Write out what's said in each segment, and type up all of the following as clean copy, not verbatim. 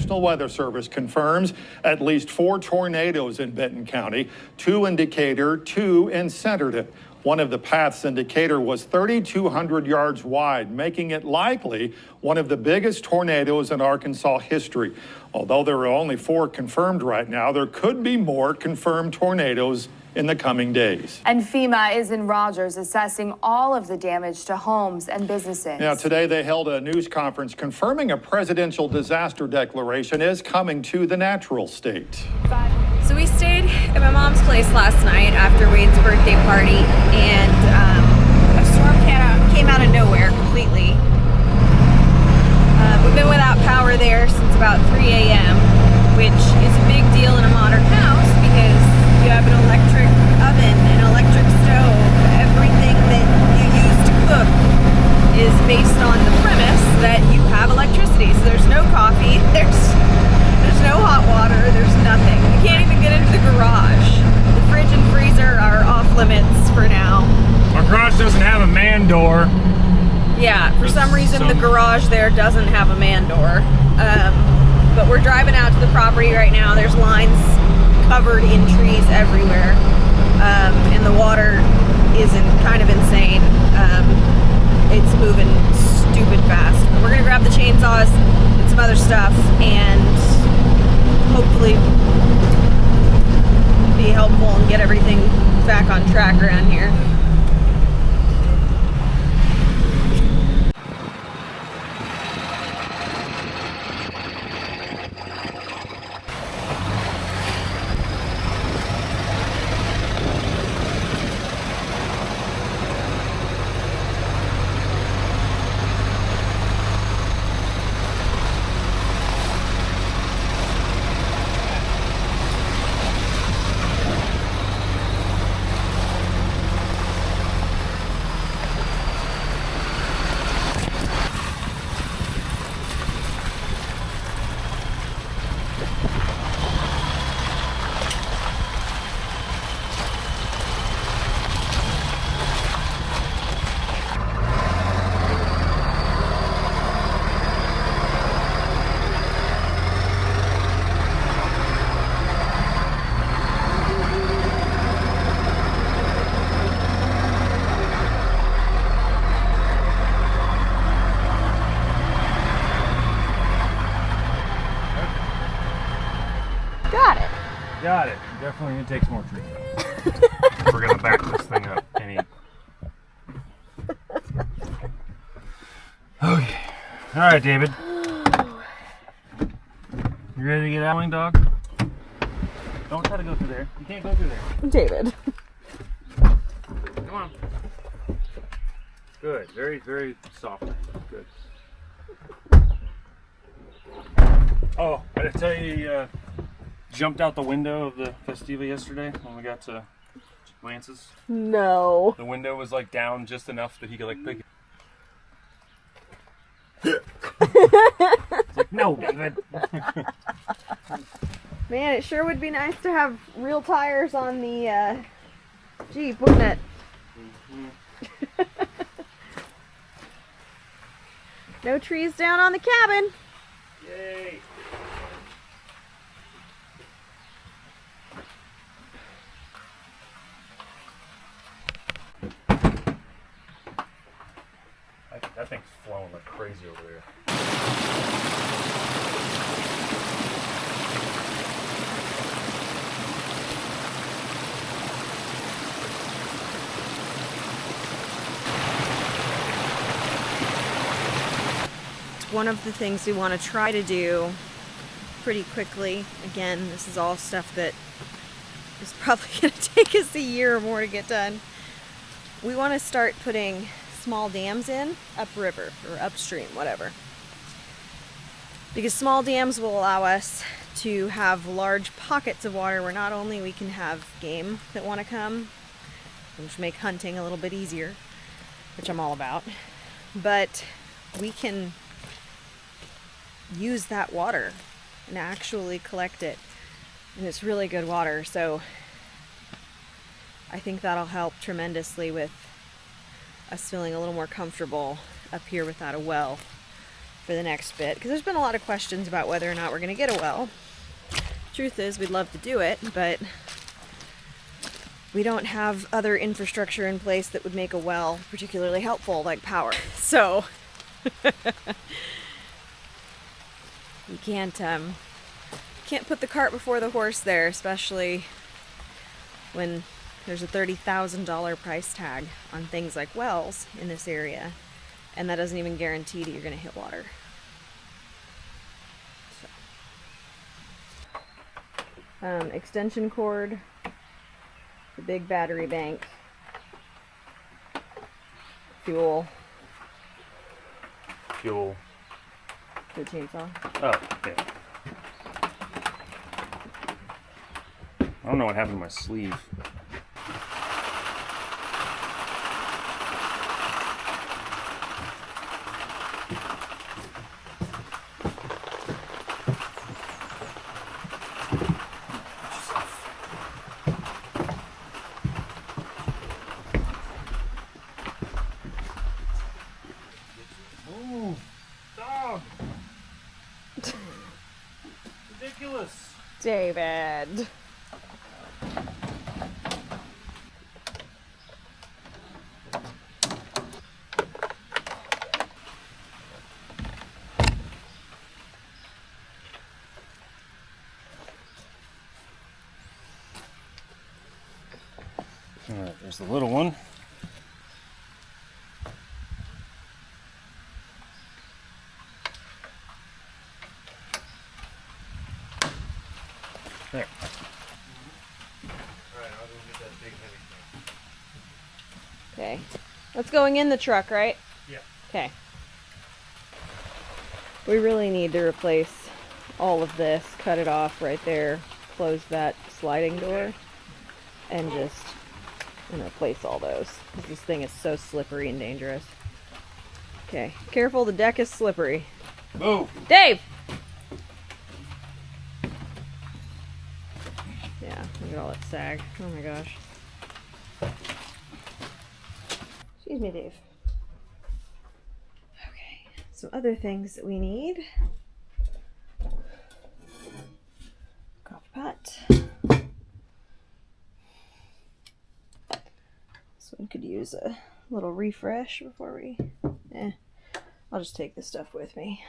National Weather Service confirms at least 4 tornadoes in Benton County, 2 in Decatur, 2 in Centerton. One of the paths in Decatur was 3,200 yards wide, making it likely one of the biggest tornadoes in Arkansas history. Although there are only 4 confirmed right now, there could be more confirmed tornadoes in the coming days. And FEMA is in Rogers assessing all of the damage to homes and businesses. Now, today they held a news conference confirming a presidential disaster declaration is coming to the natural state. So we stayed at my mom's place last night after Wade's birthday party, and a storm came out of nowhere completely. We've been without power there since about 3 a.m., which is a big deal in a modern house because you have an electric oven, an electric stove. Everything that you use to cook is based on the premise that you have electricity. So there's no coffee, there's no hot water, there's nothing. You can't even get into the garage. The fridge and freezer are off limits for now. Our garage doesn't have a man door. Yeah, for some reason the garage there doesn't have a man door. But we're driving out to the property right now. There's lines covered in trees everywhere. And the water isn't kind of insane. It's moving stupid fast. But we're gonna grab the chainsaws and some other stuff and hopefully be helpful and get everything back on track around here. Got it. Definitely gonna take some more trees out. We're gonna back this thing up. Okay. All right, David. You ready to get out, dog? Don't try to go through there. You can't go through there. David. Come on. Good. Very, very soft. Good. Oh, I did tell you, jumped out the window of the Festiva yesterday when we got to Lance's. No. The window was like down just enough that he could like pick it. It's like, no, David. Man, it sure would be nice to have real tires on the Jeep, wouldn't it? Mm-hmm. No trees down on the cabin. Yay. That thing's flowing like crazy over there. One of the things we want to try to do pretty quickly, again, this is all stuff that is probably going to take us a year or more to get done. We want to start putting small dams in upriver or upstream, whatever, because small dams will allow us to have large pockets of water where not only we can have game that want to come, which make hunting a little bit easier, which I'm all about, but we can use that water and actually collect it, and it's really good water. So I think that'll help tremendously with us feeling a little more comfortable up here without a well for the next bit, because there's been a lot of questions about whether or not we're going to get a well. Truth is, we'd love to do it, but we don't have other infrastructure in place that would make a well particularly helpful, like power. So you can't put the cart before the horse there, especially when there's a $30,000 price tag on things like wells in this area, and that doesn't even guarantee that you're going to hit water. So. Extension cord, the big battery bank, fuel. Fuel. The chainsaw. Oh, yeah. I don't know what happened to my sleeve. Oh, dog! Ridiculous! David. Alright, there's the little one. There. Alright, I'll go get that big heavy thing. Okay. That's going in the truck, right? Yeah. Okay. We really need to replace all of this, cut it off right there, close that sliding door, and just replace all those, because this thing is so slippery and dangerous. Okay, careful, the deck is slippery. Move! Dave! Yeah, look at all that sag. Oh my gosh. Excuse me, Dave. Okay, some other things that we need. Coffee pot. This one could use a little refresh before we... I'll just take this stuff with me.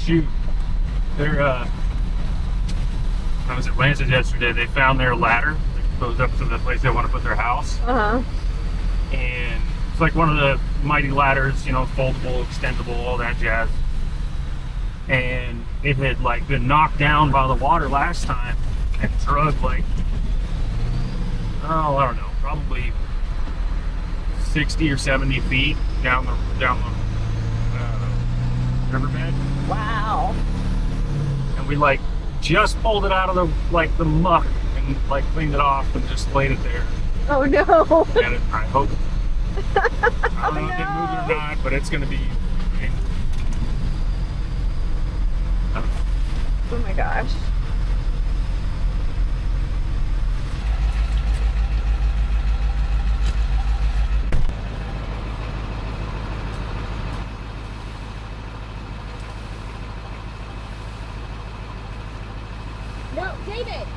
Shoot. They're, I was at Lamented yesterday. They found their ladder that goes up to the place they want to put their house. Uh-huh. And it's like one of the mighty ladders, you know, foldable, extendable, all that jazz. And it had like been knocked down by the water last time and drugged like, oh, I don't know, probably 60 or 70 feet down the riverbed. Wow. And we like just pulled it out of the muck and like cleaned it off and just laid it there. Oh no. And I hope, I don't know if it moved or not, but it's gonna be. Oh my gosh. No, David!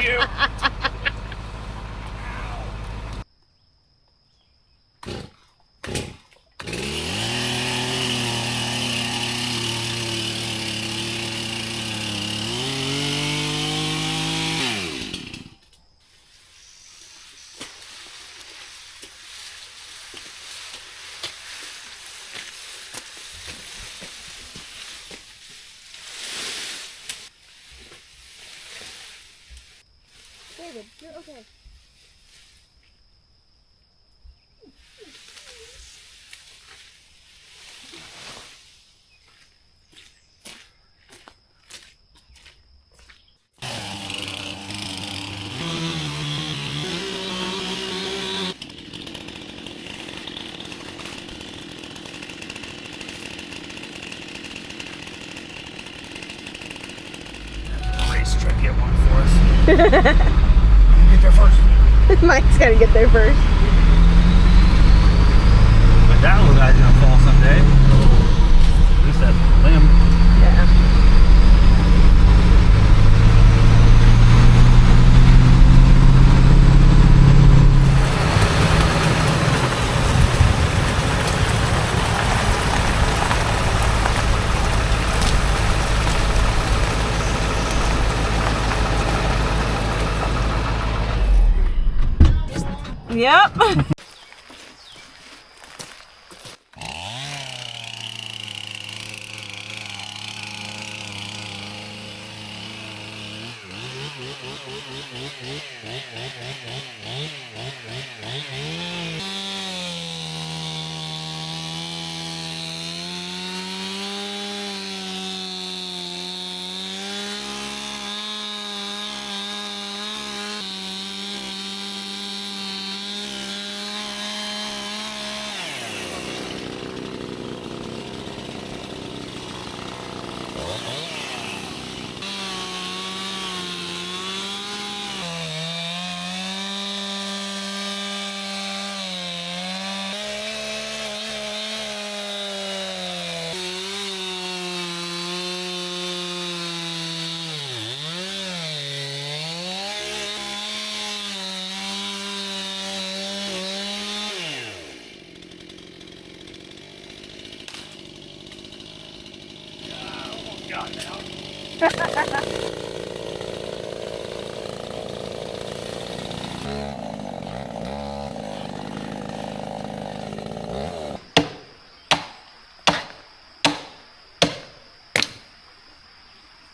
You. Okay. Race try to get one for us. Get there first. Mike's gotta get there first. But that little guy's gonna fall someday. At least that limb. Yeah. Yep.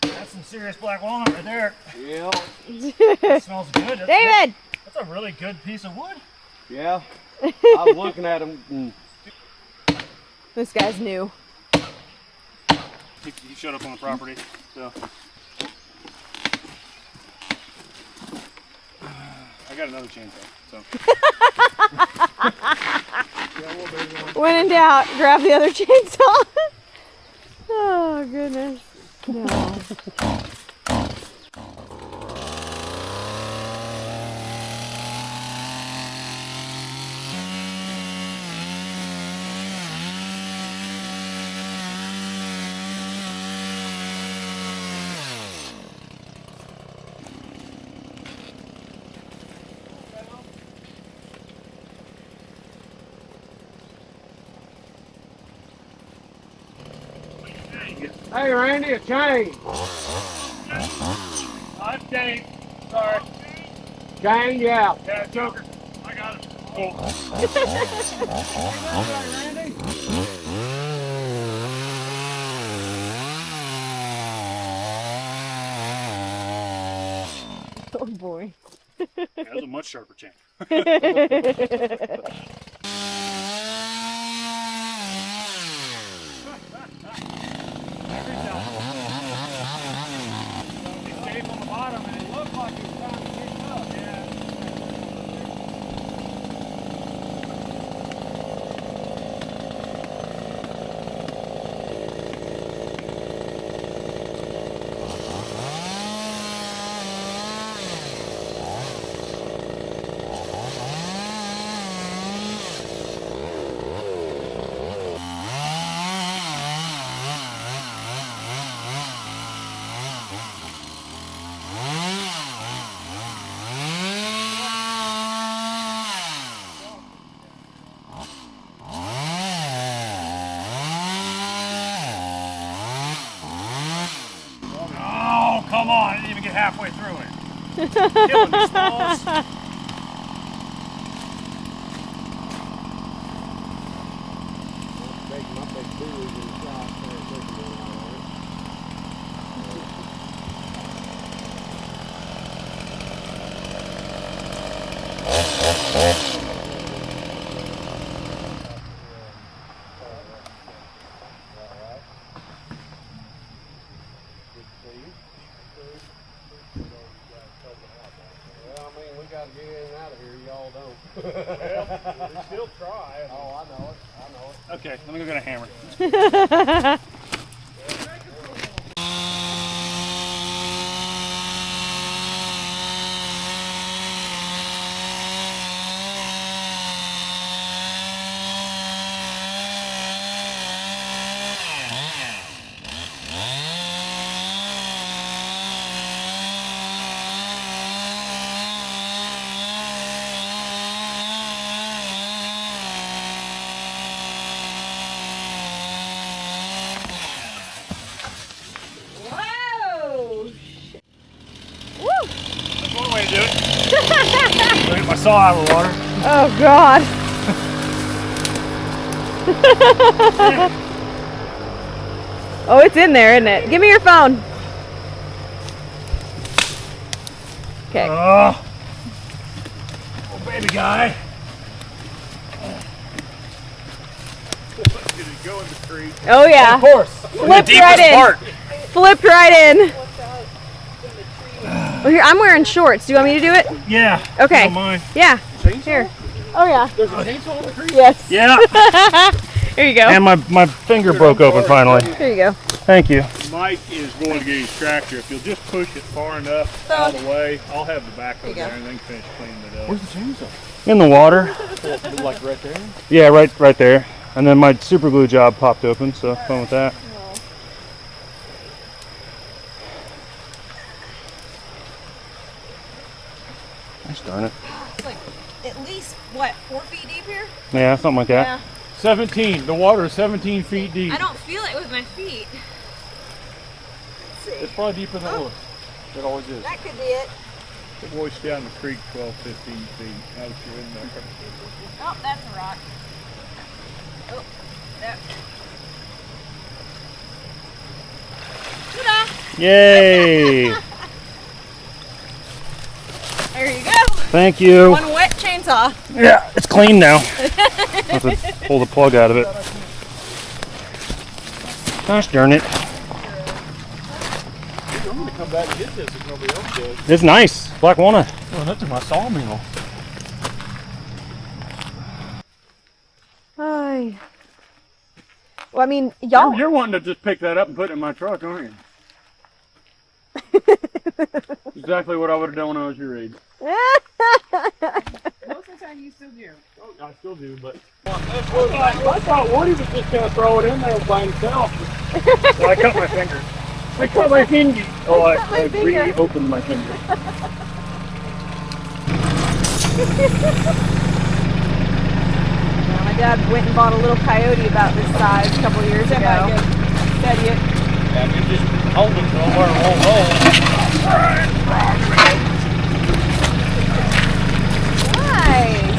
That's some serious black walnut right there. Yeah, It smells good. David! That's a really good piece of wood. yeah. I was looking at them. And This guy's new. He showed up on the property, so. I got another chainsaw, so. When in doubt, grab the other chainsaw. Oh, goodness. No. hey, Randy, a chain. I'm Dave. Sorry. Chain, yeah. Yeah, Joker. I got it. Cool. Oh, boy. That was a much sharper chain. On the bottom, and it looked like it was trying to pick up. Yeah. Oh, come on. I didn't even get halfway through it. Killing me, Smalls. My big boys in the shop there looking at all right. Still try. Oh, I know it. I know it. Okay, let me go get a hammer. That's one way to do it. Get my saw out of the water. Oh God. Oh, it's in there, isn't it? Give me your phone. Okay. Oh, baby guy. Did it go in the creek? Oh yeah. Of course. Flipped the right deepest in. part. Flipped right in. Well, here, I'm wearing shorts. Do you want me to do it? Yeah. Okay. Don't mind. Yeah. Chainsaw? Here. Oh yeah. There's a chainsaw in the creek? Yes. Yeah. Here you go. And my finger broke open finally. Here you go. Thank you. Mike is going to get his tractor. If you'll just push it far enough out of the way, I'll have the backhoe there and then finish cleaning it up. Where's the chainsaw? In the water. Like right there? Yeah, right there. And then my super glue job popped open, so fun with that. Gosh darn it. It's like at least what, 4 feet deep here? Yeah, something like that. 17. The water is 17 feet deep. I don't feel it with my feet. It's probably deeper than it looks. It always is. That could be it. It washes down the creek 12, 15 feet. Now that you're in there. Oh, that's a rock. Oh, there. Ta-da! Yay! There you go. Thank you. One wet chainsaw. Yeah, it's clean now. Have to pull the plug out of it. Gosh darn it. I'm going to come back and get this if nobody else does. It's nice. Black walnut. Well, that's in my sawmill. Ay. Well, I mean, y'all. You're wanting to just pick that up and put it in my truck, aren't you? Exactly what I would have done when I was your age. Most of the time you still do. Oh, I still do, but I thought Woody was just going to throw it in there by himself. So I cut my finger. I cut my finger. Oh, I finger. reopened my finger. My dad went and bought a little coyote about this size a couple years ago. Steady it. Yeah, you just hold it somewhere and won't roll. Nice.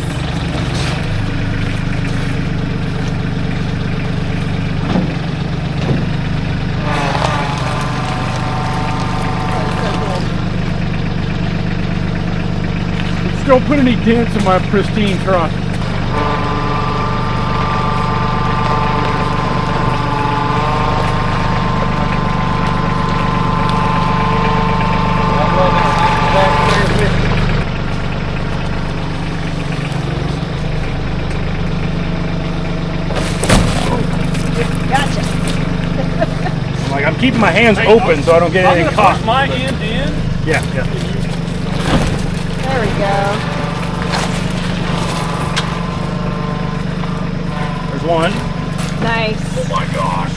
Just don't put any dents in my pristine truck. Gotcha. Like I'm keeping my hands open so I don't get I'm anything going to push caught. my end in. Yeah. There we go. There's one. Nice. Oh my gosh.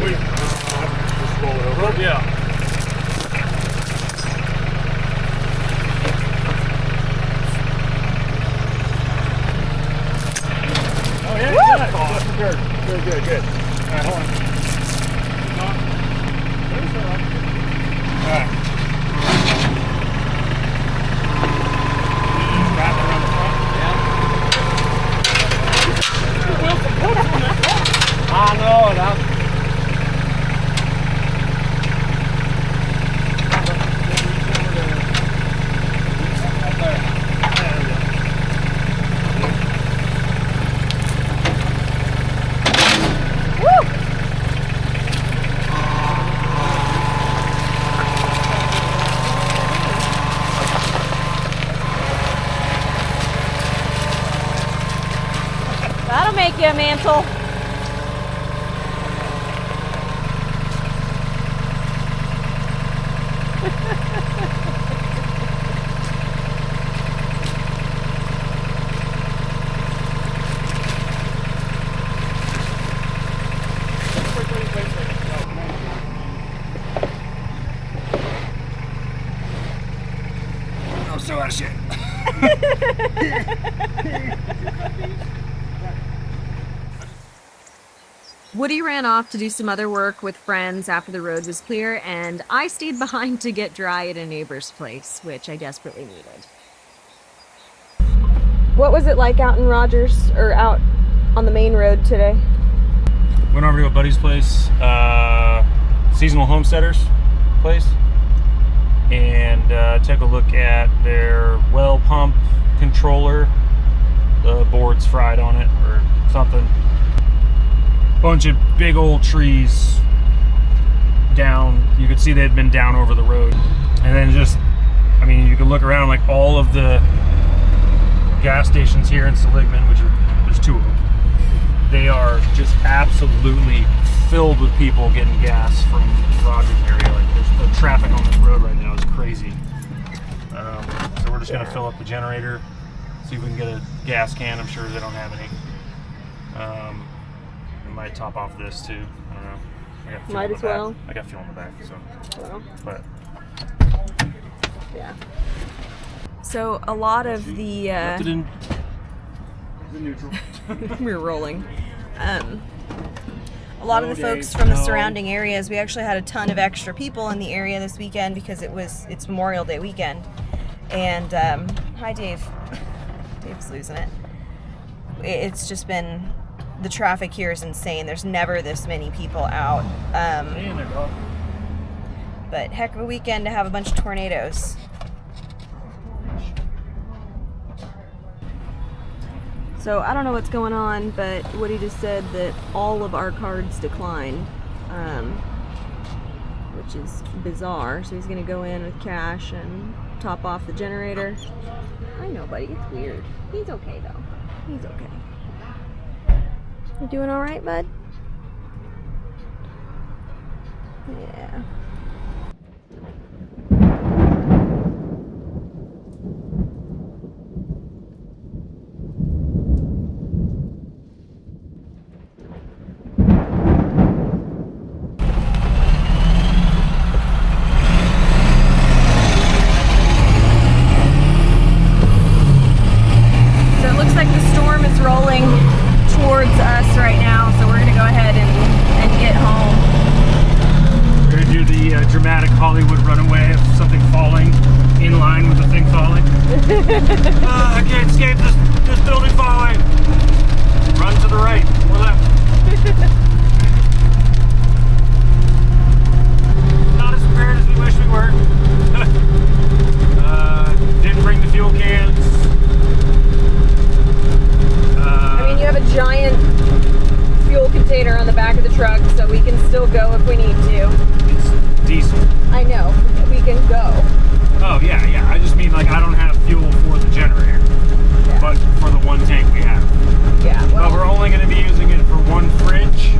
Wait. Just roll it over. Yeah. Oh yeah, good. Good. All right, hold on. All right. make you a mantle. I'm so out of shit. Woody ran off to do some other work with friends after the road was clear, and I stayed behind to get dry at a neighbor's place, which I desperately needed. What was it like out in Rogers, or out on the main road today? Went over to a buddy's place, seasonal homesteaders place, and took a look at their well pump controller. The board's fried on it or something. Bunch of big old trees down. You could see they had been down over the road. And then just, I mean, you could look around, like all of the gas stations here in Seligman, which there's 2 of them. They are just absolutely filled with people getting gas from the Rogers area. Like the traffic on this road right now is crazy. So we're just gonna fill up the generator, see if we can get a gas can. I'm sure they don't have any. Might top off this too. I don't know. I got fuel Might in the as back. well. I got fuel in the back, so. Well, But yeah. So a lot of the left it in the neutral. we're rolling. A lot of the folks from the surrounding areas, we actually had a ton of extra people in the area this weekend because it's Memorial Day weekend. And hi Dave. Dave's losing it. It's just been, the traffic here is insane. There's never this many people out. But heck of a weekend to have a bunch of tornadoes. So I don't know what's going on, but Woody just said that all of our cards declined, which is bizarre. So he's gonna go in with cash and top off the generator. I know, buddy, it's weird. He's okay though. He's okay. You doing all right, bud? Yeah. So it looks like the storm is rolling towards us right now, so we're gonna go ahead and get home. We're gonna do the dramatic Hollywood runaway of something falling in line with the thing falling. I can't escape this building falling. Run to the right or left. Not as prepared as we wish we were. Didn't bring the fuel cans. I mean, you have a giant fuel container on the back of the truck, so we can still go if we need to. It's diesel. I know, we can go. Oh yeah, yeah. I just mean like I don't have fuel for the generator, Yeah. but for the one tank we have. Yeah, But we're only going to be using it for one fridge,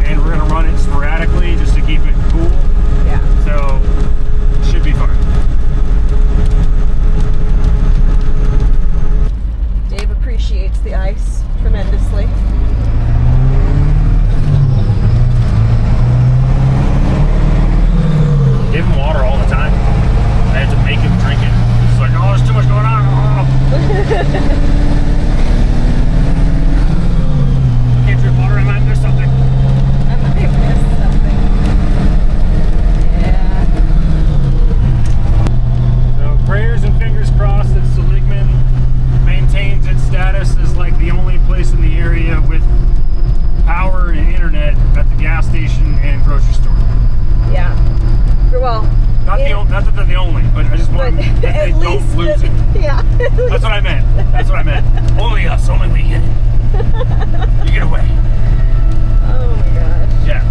and we're going to run it sporadically just to keep it cool. yeah. So should be fine. Dave appreciates the ice tremendously. Give him water all the time. I had to make him drink it. It's like, oh, there's too much going on. Can't drink water. I might miss something. I might have missed something. Yeah. So prayers and fingers crossed that Seligman maintains its status as like the only place in the area with power and internet at the gas station and grocery store. Yeah. Well, Not that they're the only, but I just want that they don't lose it. Yeah. That's what I meant. That's what I meant. Only us, only we get it. You get away. Oh my gosh. Yeah.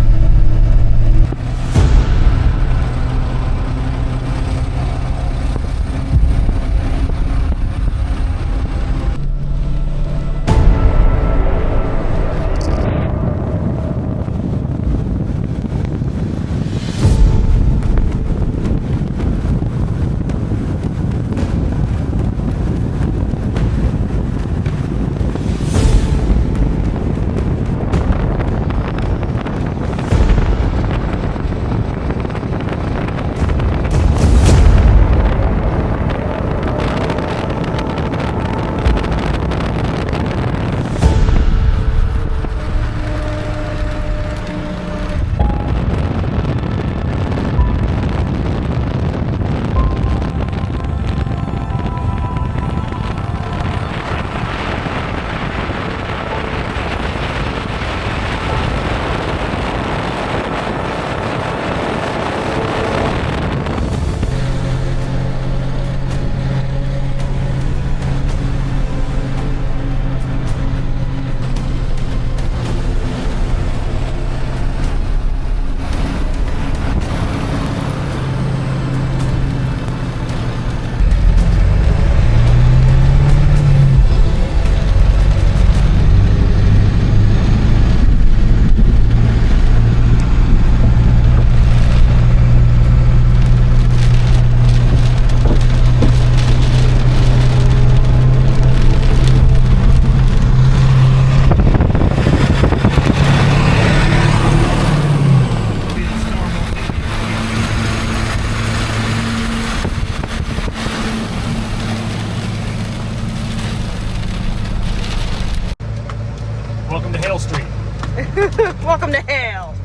Welcome to hell.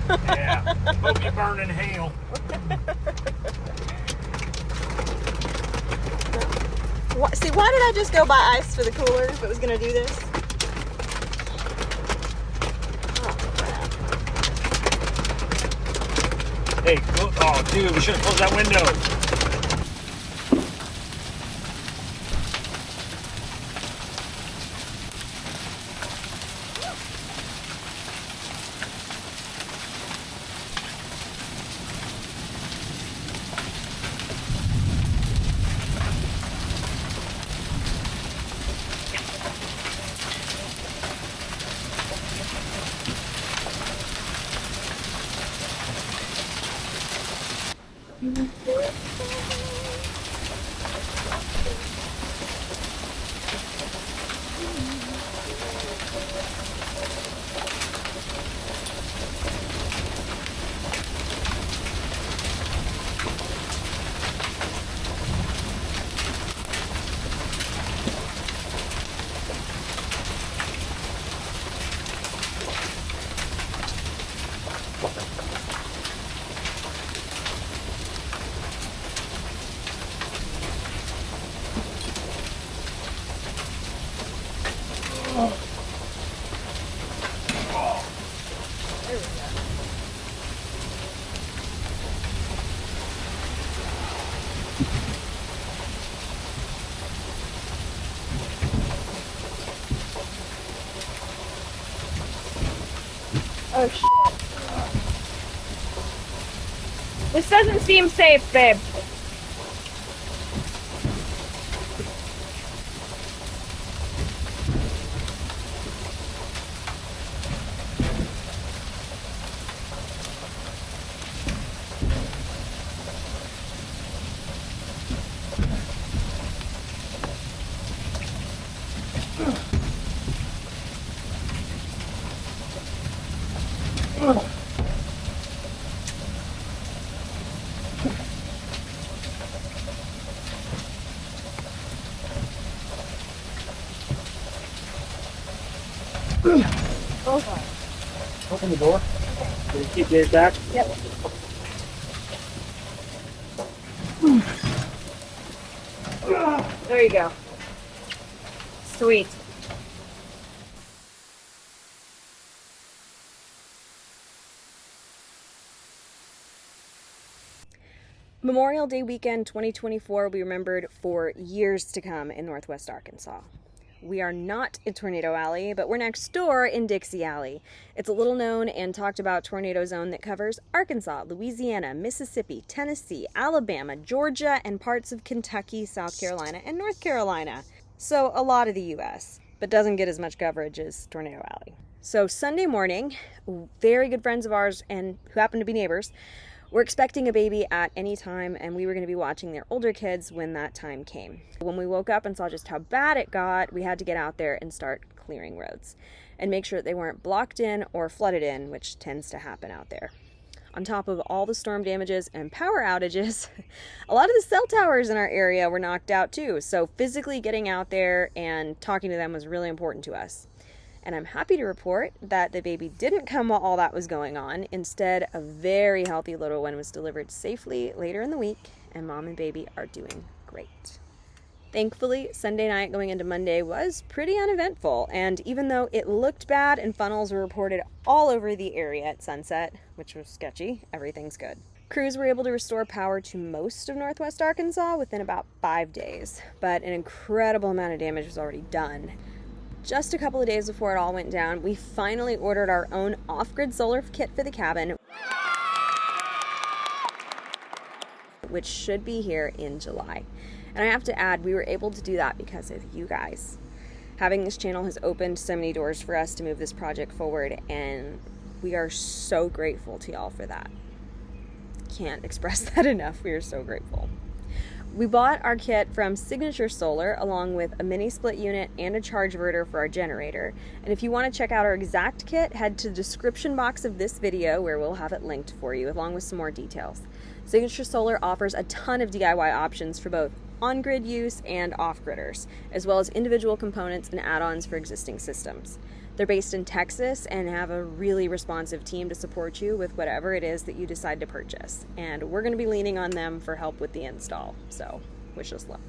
Yeah, hope you burn in hell. See, why did I just go buy ice for the cooler if it was going to do this? Oh, crap. Hey, oh, dude, we should have closed that window. Oh shit. This doesn't seem safe, babe. Open the door. Can you keep yours back? Yep. There you go. Sweet. Memorial Day weekend 2024 will be remembered for years to come in Northwest Arkansas. We are not in Tornado Alley, but we're next door in Dixie Alley. It's a little known and talked about tornado zone that covers Arkansas, Louisiana, Mississippi, Tennessee, Alabama, Georgia, and parts of Kentucky, South Carolina, and North Carolina. So a lot of the U.S., but doesn't get as much coverage as Tornado Alley. So Sunday morning, very good friends of ours and who happen to be neighbors were expecting a baby at any time, and we were going to be watching their older kids when that time came. When we woke up and saw just how bad it got, we had to get out there and start clearing roads and make sure that they weren't blocked in or flooded in, which tends to happen out there. On top of all the storm damages and power outages, a lot of the cell towers in our area were knocked out too, so physically getting out there and talking to them was really important to us. And I'm happy to report that the baby didn't come while all that was going on. Instead, a very healthy little one was delivered safely later in the week, and mom and baby are doing great. Thankfully, Sunday night going into Monday was pretty uneventful, and even though it looked bad and funnels were reported all over the area at sunset, which was sketchy, everything's good. Crews were able to restore power to most of Northwest Arkansas within about 5 days, but an incredible amount of damage was already done. Just a couple of days before it all went down, we finally ordered our own off-grid solar kit for the cabin, which should be here in July. And I have to add, we were able to do that because of you guys. Having this channel has opened so many doors for us to move this project forward, and we are so grateful to y'all for that. Can't express that enough. We are so grateful. We bought our kit from Signature Solar along with a MiniSplit unit and a Chargeverter for our generator. And if you want to check out our exact kit, head to the description box of this video where we'll have it linked for you along with some more details. Signature Solar offers a ton of DIY options for both on-grid use and off-gridders, as well as individual components and add-ons for existing systems. They're based in Texas and have a really responsive team to support you with whatever it is that you decide to purchase. And we're going to be leaning on them for help with the install. So wish us luck.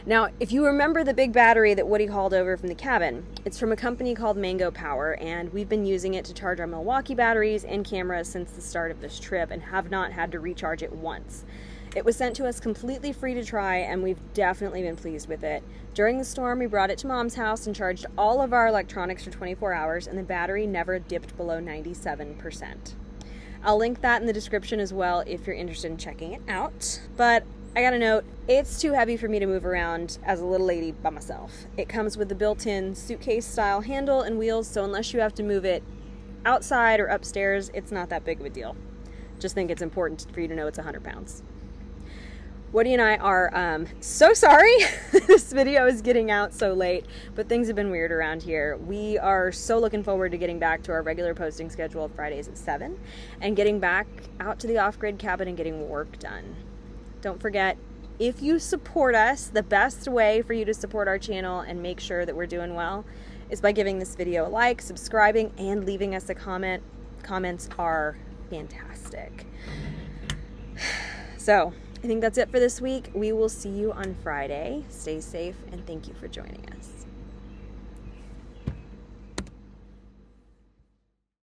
Now, if you remember the big battery that Woody hauled over from the cabin, it's from a company called Mango Power, and we've been using it to charge our Milwaukee batteries and cameras since the start of this trip and have not had to recharge it once. It was sent to us completely free to try, and we've definitely been pleased with it. During the storm, we brought it to Mom's house and charged all of our electronics for 24 hours, and the battery never dipped below 97%. I'll link that in the description as well if you're interested in checking it out. But I gotta note, it's too heavy for me to move around as a little lady by myself. It comes with the built-in suitcase-style handle and wheels, so unless you have to move it outside or upstairs, it's not that big of a deal. Just think it's important for you to know it's 100 pounds. Woody and I are so sorry this video is getting out so late, but things have been weird around here. We are so looking forward to getting back to our regular posting schedule of Fridays at 7 and getting back out to the off-grid cabin and getting work done. Don't forget, if you support us, the best way for you to support our channel and make sure that we're doing well is by giving this video a like, subscribing, and leaving us a comment. Comments are fantastic. So, I think that's it for this week. We will see you on Friday. Stay safe, and thank you for joining us.